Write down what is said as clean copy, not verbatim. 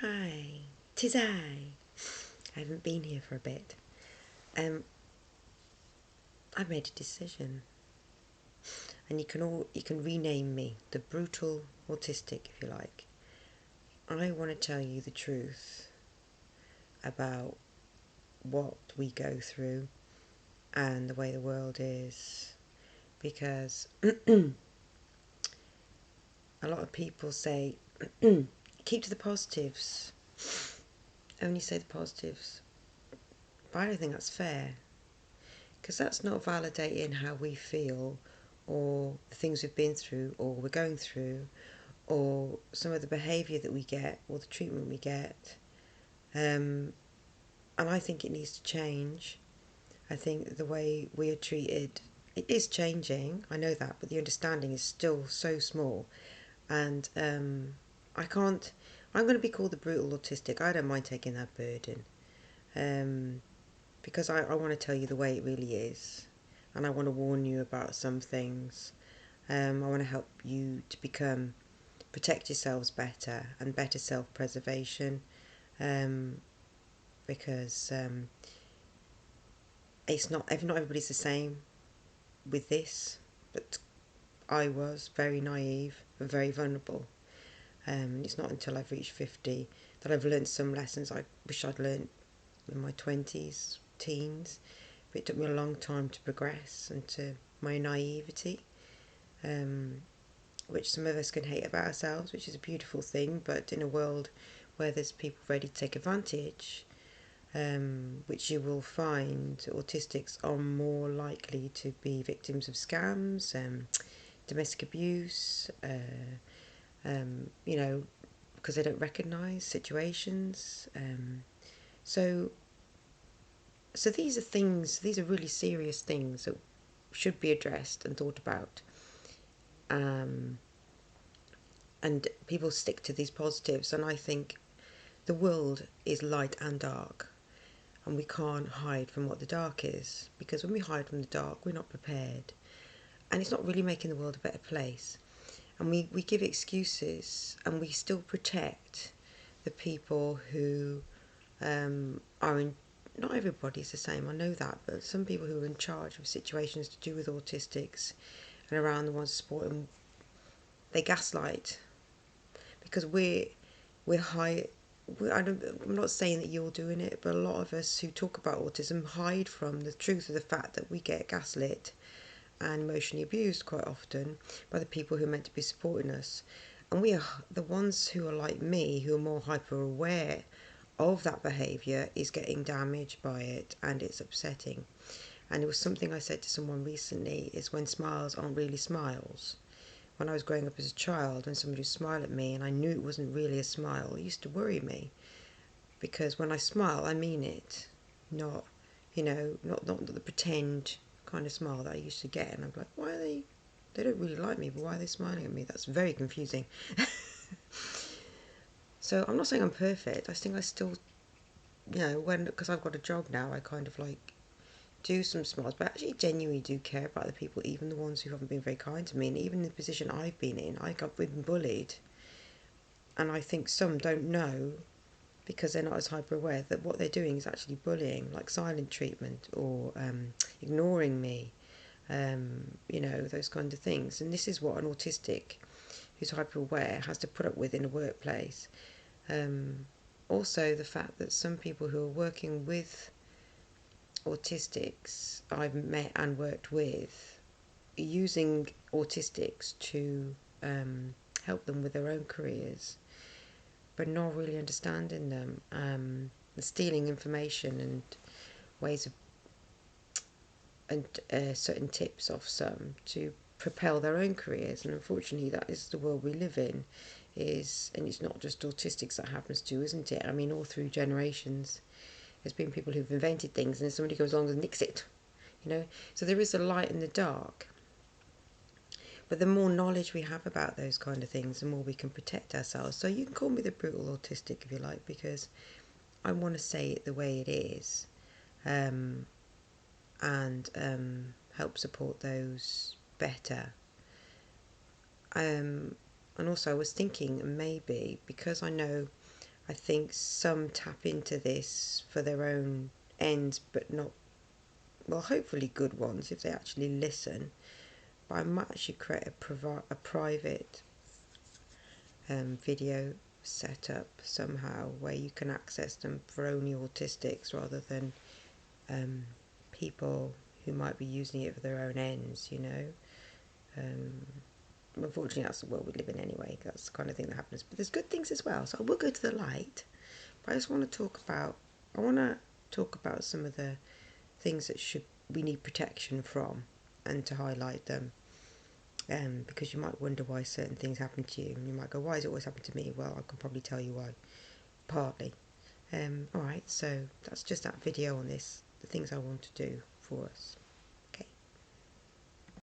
Hi, 'tis I. I haven't been here for a bit. I made a decision, and you can rename me the brutal autistic if you like. I want to tell you the truth about what we go through and the way the world is, because a lot of people say keep to the positives, only say the positives, but I don't think that's fair, because that's not validating how we feel or the things we've been through or we're going through or some of the behaviour that we get or the treatment we get. And I think it needs to change. I think the way we are treated, it is changing, I know that, but the understanding is still so small. And I can't, I'm going to be called the brutal autistic. I don't mind taking that burden. Because I want to tell you the way it really is, and I want to warn you about some things. I want to help you to protect yourselves better and better self-preservation, because it's not everybody's the same with this, but I was very naive and very vulnerable. It's not until I've reached 50 that I've learned some lessons I wish I'd learned in my 20s, teens, but it took me a long time to progress into my naivety, which some of us can hate about ourselves, which is a beautiful thing, but in a world where there's people ready to take advantage, which you will find autistics are more likely to be victims of scams, domestic abuse, because they don't recognise situations. So these are things, these are really serious things that should be addressed and thought about. And people stick to these positives, and I think the world is light and dark, and we can't hide from what the dark is, because when we hide from the dark, we're not prepared, and it's not really making the world a better place. And we give excuses, and we still protect the people who are in. Not everybody's the same, I know that, but some people who are in charge of situations to do with autistics and around the ones supporting, they gaslight, because we're high. I'm not saying that you're doing it, but a lot of us who talk about autism hide from the truth of the fact that we get gaslit and emotionally abused quite often by the people who are meant to be supporting us. And we are the ones who are like me, who are more hyper aware of that behaviour, is getting damaged by it, and it's upsetting. And it was something I said to someone recently, is when smiles aren't really smiles. When I was growing up as a child, when somebody would smile at me and I knew it wasn't really a smile, it used to worry me, because when I smile, I mean it, not, not the pretend kind of smile that I used to get. And I'm like, why are they don't really like me, but why are they smiling at me? That's very confusing. So I'm not saying I'm perfect. I think I still, because I've got a job now, I kind of like do some smiles, but actually genuinely do care about the people, even the ones who haven't been very kind to me. And even in the position I've been in, I got been bullied, and I think some don't know, because they're not as hyper aware, that what they're doing is actually bullying, like silent treatment or ignoring me, those kind of things. And this is what an autistic who's hyper aware has to put up with in a workplace. Also, the fact that some people who are working with autistics I've met and worked with, using autistics to help them with their own careers, but not really understanding them, stealing information and ways of, and certain tips off some to propel their own careers. And unfortunately, that is the world we live in. And it's not just autistics that happens to, isn't it? I mean, all through generations, there's been people who've invented things, and then somebody goes along and nicks it. So there is a light in the dark. But the more knowledge we have about those kind of things, the more we can protect ourselves. So you can call me the brutal autistic if you like, because I want to say it the way it is, and help support those better. And also I was thinking, maybe because I know I think some tap into this for their own ends, but not, well, hopefully good ones if they actually listen. But I might actually create a private video setup somehow where you can access them for only autistics rather than people who might be using it for their own ends, you know. Unfortunately, that's the world we live in anyway. That's the kind of thing that happens. But there's good things as well. So I will go to the light. But I just want to talk about. I want to talk about some of the things that we need protection from, and to highlight them. Because you might wonder why certain things happen to you, and you might go, "Why does it always happen to me?" Well, I can probably tell you why. Partly. All right. So that's just that video on this. The things I want to do for us.